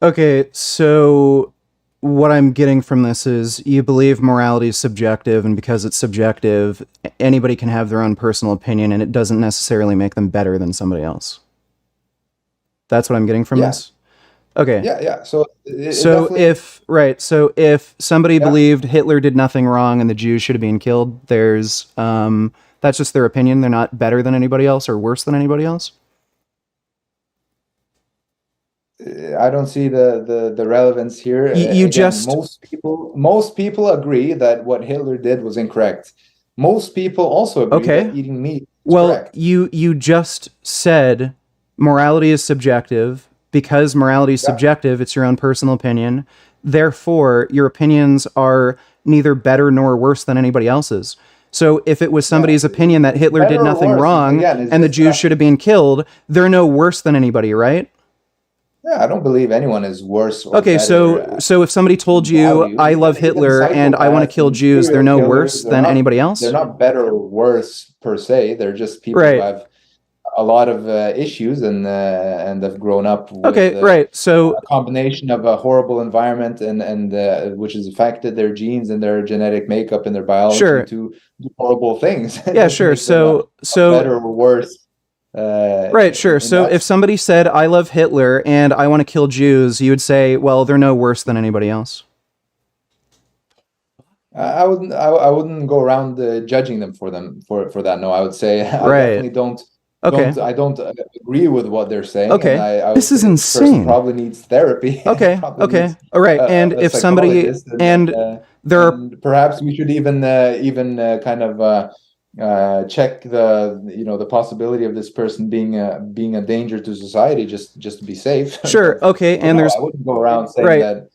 Okay, so what I'm getting from this is you believe morality is subjective, and because it's subjective, anybody can have their own personal opinion, and it doesn't necessarily make them better than somebody else. That's what I'm getting from Yeah, this. Okay, yeah. So it so definitely, if somebody yeah. believed Hitler did nothing wrong and the Jews should have been killed, that's just their opinion. They're not better than anybody else or worse than anybody else. I don't see the relevance here. You Again, just most people agree that what Hitler did was incorrect. Most people also agree okay. that eating meat is Well, correct. you just said morality is subjective. Because morality is Yeah, subjective, it's your own personal opinion. Therefore, your opinions are neither better nor worse than anybody else's. So if it was yeah. somebody's opinion that Hitler Better did or nothing worse, wrong again, it's and the just Jews should have been killed, they're no worse than anybody, right? yeah. I don't believe anyone is worse or Okay, better so if somebody told in you value. I love Even Hitler and I want to psychopaths kill and Jews, they're serial no killers, worse than anybody they're else? not better or worse per se. They're just people who Right. have a lot of issues and have grown up with Okay, right. So a combination of a horrible environment and which has affected their genes and their genetic makeup and their biology sure. to do horrible things. It Yeah, doesn't sure. make them a better or worse Right, sure. in So that if sense. somebody said, I love Hitler and I want to kill Jews, you would say, well, they're no worse than anybody else. I wouldn't go around judging them for that. No, I would say I Right. definitely don't Okay. I don't agree with what they're saying, and Okay. I would This say is that this person insane. probably needs therapy and Okay. probably Okay. needs All right. And a if somebody, psychologist, and there are, and perhaps we should even kind of check the possibility of this person being a danger to society just to be safe. sure. Okay. But And no, there's, I wouldn't go around saying right. that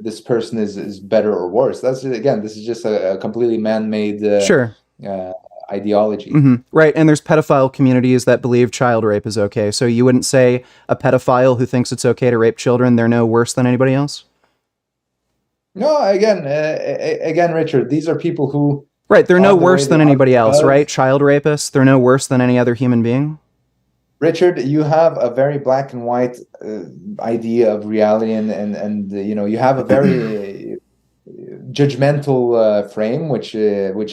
this person is better or worse. That's again, this is just a completely man-made Sure. uh, ideology. Right. And there's pedophile communities that believe child rape is okay. So you wouldn't say a pedophile who thinks it's okay to rape children, they're no worse than anybody else? No, again, Richard, these are people who Right. They're no are the way worse they than are anybody else, right? because Child rapists, they're no worse than any other human being. Richard, you have a very black and white idea of reality, and you have a very judgmental frame, which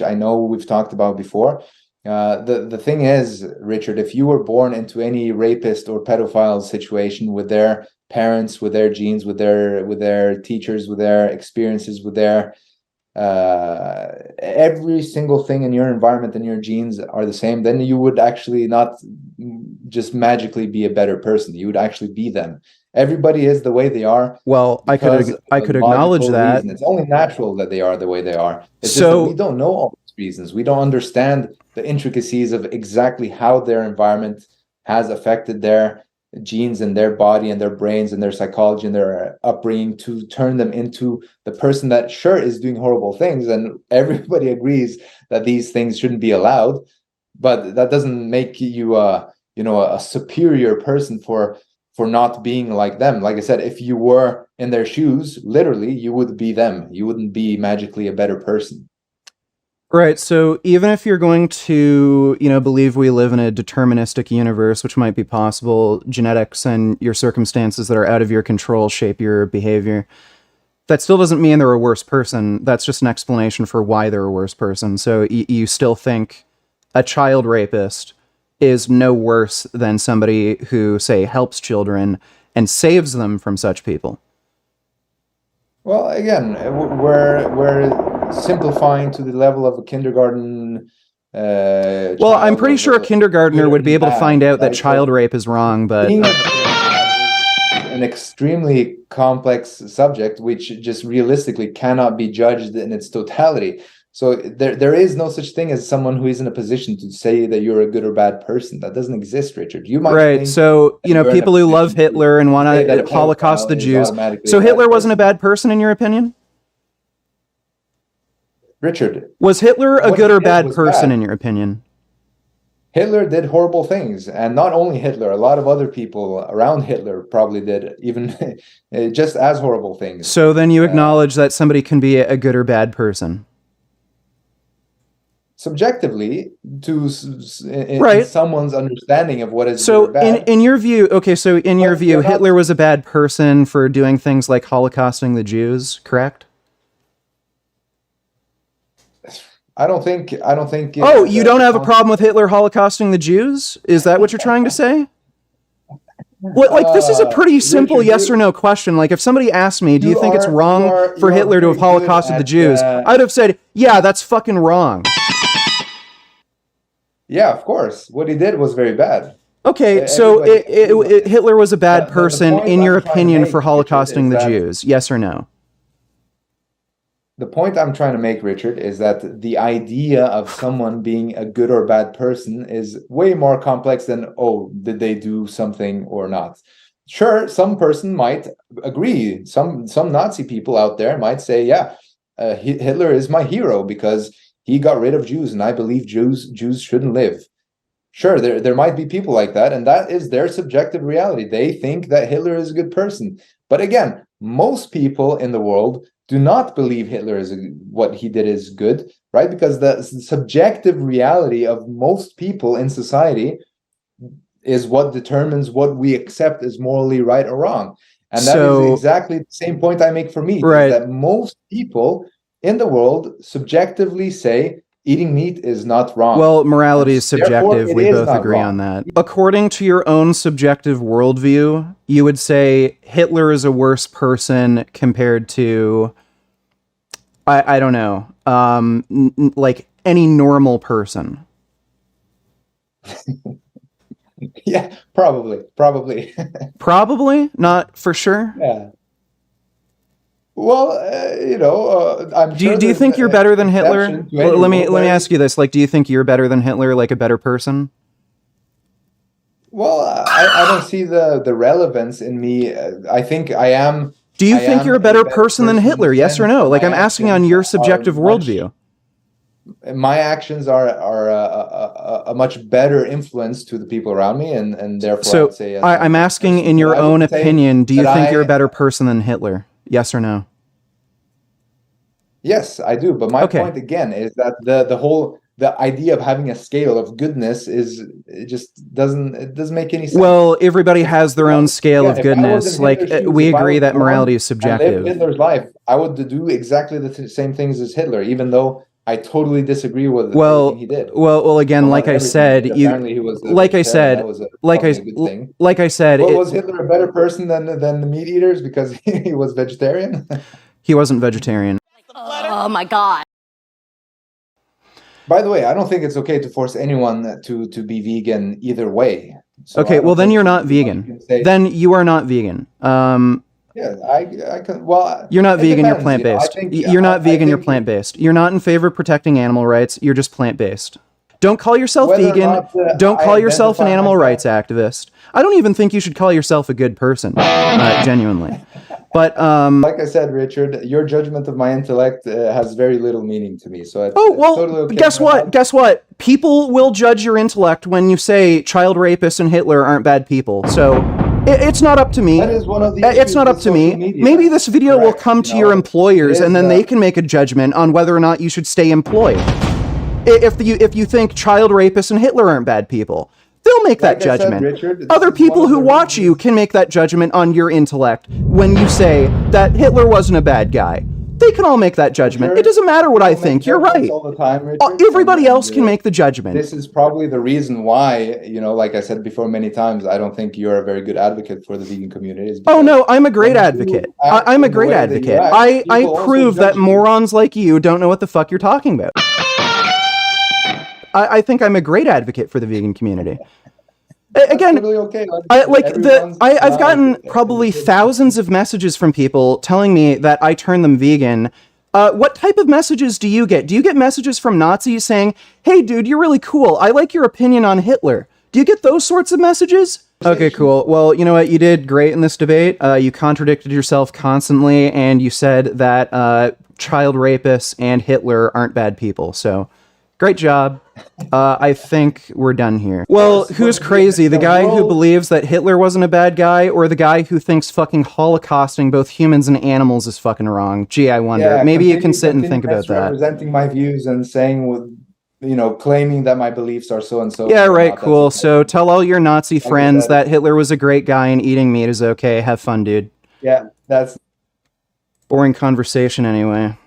I know we've talked about before. The thing is, Richard, if you were born into any rapist or pedophile situation with their parents, with their genes, with their teachers, with their experiences, with their every single thing in your environment and your genes are the same, then you would actually not just magically be a better person. You would actually be them. Everybody is the way they are Well, because of I a could acknowledge logical that. reason. It's only natural that they are the way they are. It's just that we So, don't know all these reasons. We don't understand the intricacies of exactly how their environment has affected their genes and their body and their brains and their psychology and their upbringing to turn them into the person that sure is doing horrible things. And everybody agrees that these things shouldn't be allowed, but that doesn't make you a superior person for not being like them. Like I said, if you were in their shoes, literally, you would be them. You wouldn't be magically a better person. right. So even if you're going to, believe we live in a deterministic universe, which might be possible, genetics and your circumstances that are out of your control shape your behavior. That still doesn't mean they're a worse person. That's just an explanation for why they're a worse person. So you still think a child rapist is no worse than somebody who, say, helps children and saves them from such people. Well, again, we're simplifying to the level of a kindergarten Well, I'm child pretty sure a of good kindergartner would be and able to bad, find out that right? child So rape is wrong, but being a child is an extremely complex subject, which just realistically cannot be judged in its totality. So there is no such thing as someone who is in a position to say that you're a good or bad person. That doesn't exist, Richard. You might right. think So, that you're in a people who love position Hitler and to say want that a to Holocaust the pedophile is Jews. automatically a So bad Hitler wasn't a person. bad person in your opinion? Richard, Was Hitler a what good he or did bad was person in bad. your opinion? Hitler did horrible things, and not only Hitler, a lot of other people around Hitler probably did even just as horrible things. So then you Uh, acknowledge that somebody can be a good or bad person. subjectively in Right. someone's understanding of what is good So or bad. in your view, okay, so in your But view, you're not. Hitler was a bad person for doing things like holocausting the Jews, correct? I don't think. Oh, you don't The have a problem with Hitler holocausting the Jews? Is that what you're trying to say? Well, like, this is a pretty simple Richard, yes or no question. Like, if somebody asked me, do you think it's you wrong are for Hitler to have very good holocausted the at. Jews? I'd have said, yeah, that's fucking wrong. Yeah, of course. What he did was very bad. Okay, so Everybody agrees on it. Hitler was a bad The person, point in your I'm trying to opinion, make, for Richard, holocausting is the that Jews. Yes or no? the point I'm trying to make, Richard, is that the idea of someone being a good or bad person is way more complex than, oh, did they do something or not? Sure, some person might agree. Some Nazi people out there might say, yeah, Hitler is my hero because he got rid of Jews, and I believe Jews shouldn't live. Sure, there might be people like that, and that is their subjective reality. They think that Hitler is a good person. But again, most people in the world do not believe Hitler is what he did is good, right? Because the subjective reality of most people in society is what determines what we accept as morally right or wrong. And that is exactly the same point I make for meat, is that most people in the world subjectively say eating meat is not wrong. Well, morality is subjective. We both agree on that. According to your own subjective worldview, you would say Hitler is a worse person compared to, I don't know, like any normal person. Yeah, probably. Probably, not for sure. Yeah. Well, I'm sure. Do you think you're better than Hitler? Let me ask you this: like, do you think you're better than Hitler, like a better person? Well, I don't see the relevance in me. I think I am. Do you think you're a better person than Hitler? Yes or no? Like, I'm asking on your subjective worldview. My actions are a much better influence to the people around me, and therefore, so I'd say I'm asking, in your own opinion, do you think you're a better person than Hitler? Yes or no? Yes, I do. But my point again is that the idea of having a scale of goodness doesn't make any sense. Well, everybody has their own scale of goodness. Like, we agree that morality is subjective. Live Hitler's life, I would do exactly the same things as Hitler, even though I totally disagree with everything he did. Well, again, like I said, like I said, was Hitler a better person than the meat eaters because he was vegetarian? He wasn't vegetarian. Oh my God. By the way, I don't think it's okay to force anyone to be vegan either way. So okay, well then you're not vegan. Then you are not vegan. Yeah, I can. Well, you're not vegan. You're plant-based. You're not vegan. You're plant-based. You're not in favor of protecting animal rights. You're just plant-based. Don't call yourself vegan. Don't call yourself an animal rights activist. I don't even think you should call yourself a good person, genuinely. But like I said, Richard, your judgment of my intellect has very little meaning to me. So it's totally okay. Guess what? Guess what? People will judge your intellect when you say child rapists and Hitler aren't bad people. So it's not up to me. That is one of the it's not up to me. Media. Maybe this video will come to your employers, and then they can make a judgment on whether or not you should stay employed. If you think child rapists and Hitler aren't bad people, they'll make that judgment. Richard, other people who watch you can make that judgment on your intellect when you say that Hitler wasn't a bad guy. They can all make that judgment. It doesn't matter what I think. You're right. All the time, Richard. Everybody else can make the judgment. This is probably the reason why, like I said before many times, I don't think you're a very good advocate for the vegan community. Oh no, I'm a great advocate. I'm a great advocate. I prove that morons like you don't know what the fuck you're talking about. I think I'm a great advocate for the vegan community. Again, totally okay. I've gotten probably thousands of messages from people telling me that I turn them vegan. What type of messages do you get? Do you get messages from Nazis saying, "Hey, dude, you're really cool. I like your opinion on Hitler"? Do you get those sorts of messages? Okay, cool. Well, you know what? You did great in this debate. You contradicted yourself constantly, and you said that child rapists and Hitler aren't bad people. So, great job. I think we're done here. Well, who's crazy? The guy who believes that Hitler wasn't a bad guy, or the guy who thinks fucking holocausting both humans and animals is fucking wrong? Gee, I wonder. Maybe you can sit and think about that. Representing my views and saying claiming that my beliefs are so and so. Yeah, right, cool. So tell all your Nazi friends that Hitler was a great guy and eating meat is okay. Have fun, dude. Yeah, that's Boring conversation anyway.